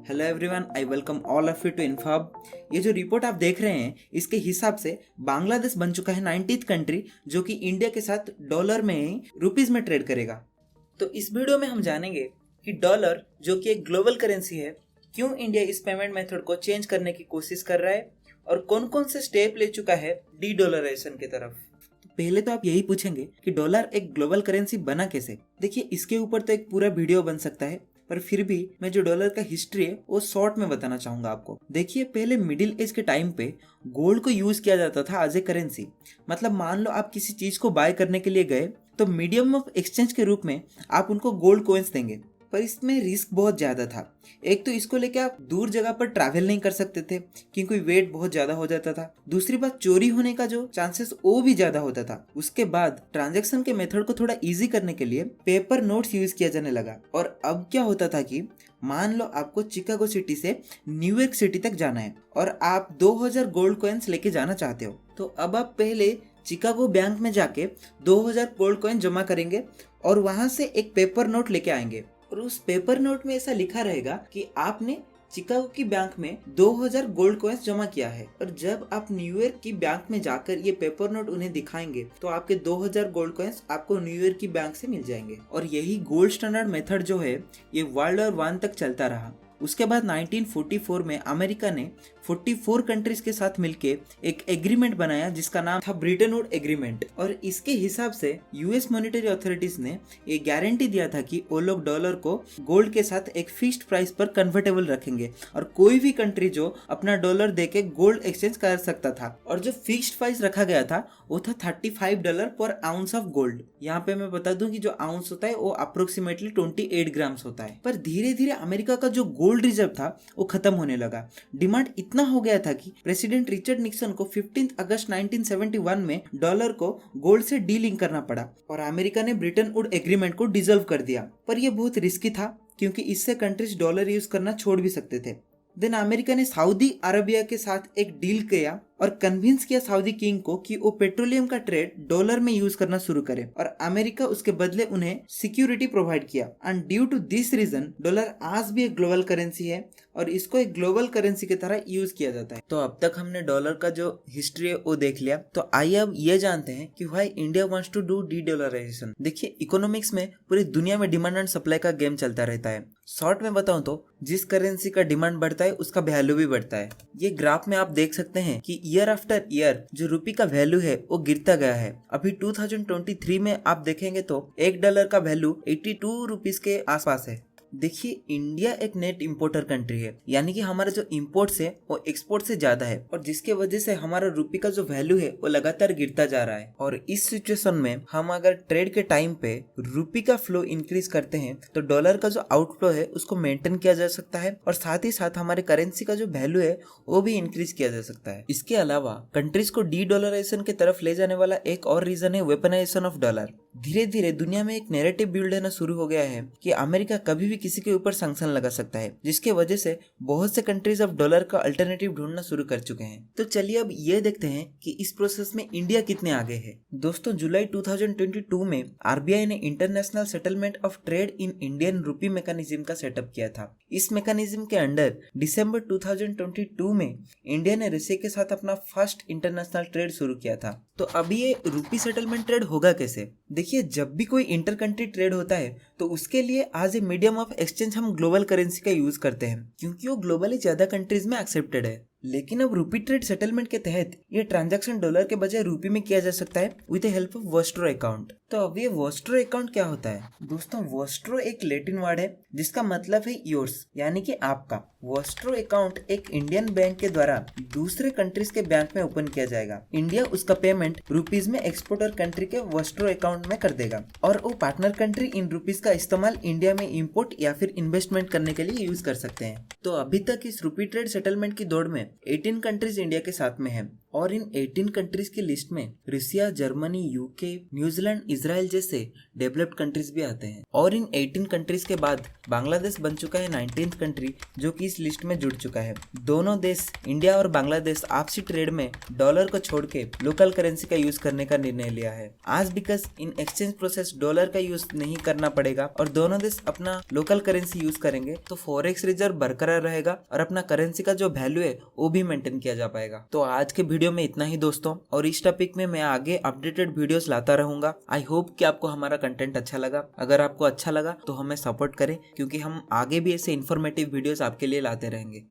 Hello everyone, I welcome all of you to Infob. ये जो report आप देख रहे हैं इसके हिसाब से बांग्लादेश बन चुका है 90th कंट्री जो कि इंडिया के साथ डॉलर में रुपीस में ट्रेड करेगा। तो इस वीडियो में हम जानेंगे कि डॉलर जो कि एक ग्लोबल करेंसी है, क्यों इंडिया इस पेमेंट मेथड को चेंज करने की कोशिश कर रहा है और कौन कौन से स्टेप ले चुका है डी डॉलराइजेशन की तरफ। पहले तो आप यही पूछेंगे कि डॉलर एक ग्लोबल करेंसी बना कैसे। देखिए, इसके ऊपर तो एक पूरा वीडियो बन सकता है, पर फिर भी मैं जो डॉलर का हिस्ट्री है वो शॉर्ट में बताना चाहूंगा आपको। देखिए, पहले मिडिल एज के टाइम पे गोल्ड को यूज किया जाता था एज ए करेंसी। मतलब मान लो आप किसी चीज को बाय करने के लिए गए तो मीडियम ऑफ एक्सचेंज के रूप में आप उनको गोल्ड कॉइन्स देंगे, पर इसमें रिस्क बहुत ज्यादा था। एक तो इसको लेके आप दूर जगह पर ट्रैवल नहीं कर सकते थे क्योंकि वेट बहुत ज्यादा हो जाता था। दूसरी बात, चोरी होने का जो चांसेस वो भी ज्यादा होता था। उसके बाद ट्रांजैक्शन के मेथड को थोड़ा इजी करने के लिए पेपर नोट्स यूज किया जाने लगा। और अब क्या होता था कि मान लो आपको चिकागो सिटी से न्यूयॉर्क सिटी तक जाना है और आप 2000 गोल्ड कॉइन्स लेके जाना चाहते हो, तो अब आप पहले चिकागो बैंक में जाके 2000 गोल्ड कॉइन जमा करेंगे और वहां से एक पेपर नोट लेके आएंगे और उस पेपर नोट में ऐसा लिखा रहेगा कि आपने चिकागो की बैंक में 2000 गोल्ड कॉइन्स जमा किया है। और जब आप न्यूयॉर्क की बैंक में जाकर ये पेपर नोट उन्हें दिखाएंगे तो आपके 2000 गोल्ड कॉइन्स आपको न्यूयॉर्क की बैंक से मिल जाएंगे। और यही गोल्ड स्टैंडर्ड मेथड जो है ये वर्ल्ड वॉर 1 तक चलता रहा। उसके बाद 1944 में अमेरिका ने 44 कंट्रीज के साथ मिलके एक एग्रीमेंट बनाया जिसका नाम था ब्रिटन वुड एग्रीमेंट। और इसके हिसाब से यूएस मॉनेटरी अथॉरिटीज ने ये गारंटी दिया था कि वो लोग डॉलर को गोल्ड के साथ एक फिक्स्ड प्राइस पर कन्वर्टेबल रखेंगे और कोई भी कंट्री जो अपना डॉलर देके गोल्ड एक्सचेंज कर सकता था। और जो फिक्स्ड प्राइस रखा गया था वो था $35 पर आउंस ऑफ गोल्ड। यहाँ पे मैं बता दूं कि जो आउंस होता है वो अप्रोक्सीमेटली 28 ग्राम्स होता है। पर धीरे धीरे अमेरिका का जो गोल्ड रिजर्व था वो खत्म होने लगा। डिमांड इतना हो गया था कि प्रेसिडेंट रिचर्ड निक्सन को 15 अगस्त 1971 में डॉलर को गोल्ड से डीलिंक करना पड़ा और अमेरिका ने ब्रिटन वुड एग्रीमेंट को डिसॉल्व कर दिया। पर यह बहुत रिस्की था क्योंकि इससे कंट्रीज डॉलर यूज करना छोड़ भी सकते थे। देन अमेरिका ने सऊदी अरेबिया के साथ एक डील किया और कन्विंस किया सऊदी किंग को कि वो पेट्रोलियम का ट्रेड डॉलर में यूज करना शुरू करे और अमेरिका उसके बदले उन्हें सिक्योरिटी प्रोवाइड किया। And due to this reason dollar आज भी एक ग्लोबल करेंसी है और इसको एक ग्लोबल करेंसी की तरह यूज किया जाता है। तो अब तक हमने डॉलर का जो हिस्ट्री है वो देख लिया, तो आइए अब ये जानते हैं कि why India wants to do de dollarisation. देखिए, इकोनॉमिक्स में पूरी दुनिया में डिमांड एंड सप्लाई का गेम चलता रहता है। शॉर्ट में बताऊं तो जिस करेंसी का डिमांड बढ़ता है उसका वैल्यू भी बढ़ता है। ये ग्राफ में आप देख सकते हैं कि ईयर आफ्टर ईयर जो रुपये का वैल्यू है वो गिरता गया है। अभी 2023 में आप देखेंगे तो $1 का वैल्यू 82 रुपीस के आसपास है। देखिए, इंडिया एक नेट इंपोर्टर कंट्री है, यानी कि हमारा जो इंपोर्ट्स है वो एक्सपोर्ट से ज्यादा है और जिसके वजह से हमारा रुपये का जो वैल्यू है वो लगातार गिरता जा रहा है। और इस सिचुएशन में हम अगर ट्रेड के टाइम पे रुपये का फ्लो इंक्रीज करते हैं तो डॉलर का जो आउटफ्लो है उसको मेंटेन किया जा सकता है और साथ ही साथ हमारे करेंसी का जो वैल्यू है वो भी इंक्रीज किया जा सकता है। इसके अलावा कंट्रीज को डी डॉलराइजेशन की तरफ ले जाने वाला एक और रीजन है वेपनाइजेशन ऑफ डॉलर। धीरे धीरे दुनिया में एक नैरेटिव बिल्ड होना शुरू हो गया है कि अमेरिका कभी भी किसी के ऊपर सैंक्शन लगा सकता है, जिसके वजह से बहुत से कंट्रीज अब डॉलर का अल्टरनेटिव ढूंढना शुरू कर चुके हैं। तो चलिए अब ये देखते हैं कि इस प्रोसेस में इंडिया कितने आगे है। दोस्तों, जुलाई 2022 में आरबीआई ने international settlement of trade in Indian rupee mechanism का सेटअप किया था। इस मैकेनिज्म के अंडर दिसंबर 2022 में इंडिया ने रशिया के साथ अपना फर्स्ट इंटरनेशनल ट्रेड शुरू किया था। तो अब ये रूपी सेटलमेंट ट्रेड होगा कैसे? देखिए, जब भी कोई इंटर कंट्री ट्रेड होता है तो उसके लिए as a medium of exchange हम ग्लोबल करेंसी का यूज करते हैं क्योंकि वो ग्लोबली ज्यादा कंट्रीज में एक्सेप्टेड है। लेकिन अब रूपी ट्रेड सेटलमेंट के तहत ये ट्रांजैक्शन डॉलर के बजाय रूपी में किया जा सकता है with the help of vostro account. तो अब ये वोस्ट्रो अकाउंट क्या होता है? दोस्तों, वोस्ट्रो एक लैटिन वर्ड है जिसका मतलब है योर्स, यानी कि आपका। वोस्ट्रो अकाउंट एक इंडियन बैंक के द्वारा दूसरे कंट्रीज के बैंक में ओपन किया जाएगा। इंडिया उसका पेमेंट रुपीज में एक्सपोर्टर कंट्री के वोस्ट्रो अकाउंट में कर देगा और वो पार्टनर कंट्री इन रुपीज का इस्तेमाल इंडिया में इंपोर्ट या फिर इन्वेस्टमेंट करने के लिए यूज कर सकते हैं। तो अभी तक इस रूपी ट्रेड सेटलमेंट की दौड़ में 18 कंट्रीज इंडिया के साथ में है और इन 18 कंट्रीज की लिस्ट में रसिया, जर्मनी, यूके, न्यूजीलैंड, इजराइल जैसे डेवलप्ड कंट्रीज भी आते हैं। और इन 18 कंट्रीज के बाद बांग्लादेश बन चुका है 19th कंट्री, जो कि इस लिस्ट में जुड़ चुका है। दोनों देश इंडिया और बांग्लादेश आपसी ट्रेड में डॉलर को छोड़ के लोकल करेंसी का यूज करने का निर्णय लिया है। आज because in exchange process dollar का यूज नहीं करना पड़ेगा और दोनों देश अपना लोकल करेंसी यूज करेंगे, तो फॉरेक्स रिजर्व बरकरार रहेगा और अपना करेंसी का जो वैल्यू है वो भी मेंटेन किया जा पाएगा। तो आज के वीडियो में इतना ही दोस्तों, और इस टॉपिक में मैं आगे अपडेटेड वीडियोस लाता रहूंगा। आई होप कि आपको हमारा कंटेंट अच्छा लगा। अगर आपको अच्छा लगा तो हमें सपोर्ट करें, क्योंकि हम आगे भी ऐसे इन्फॉर्मेटिव वीडियोस आपके लिए लाते रहेंगे।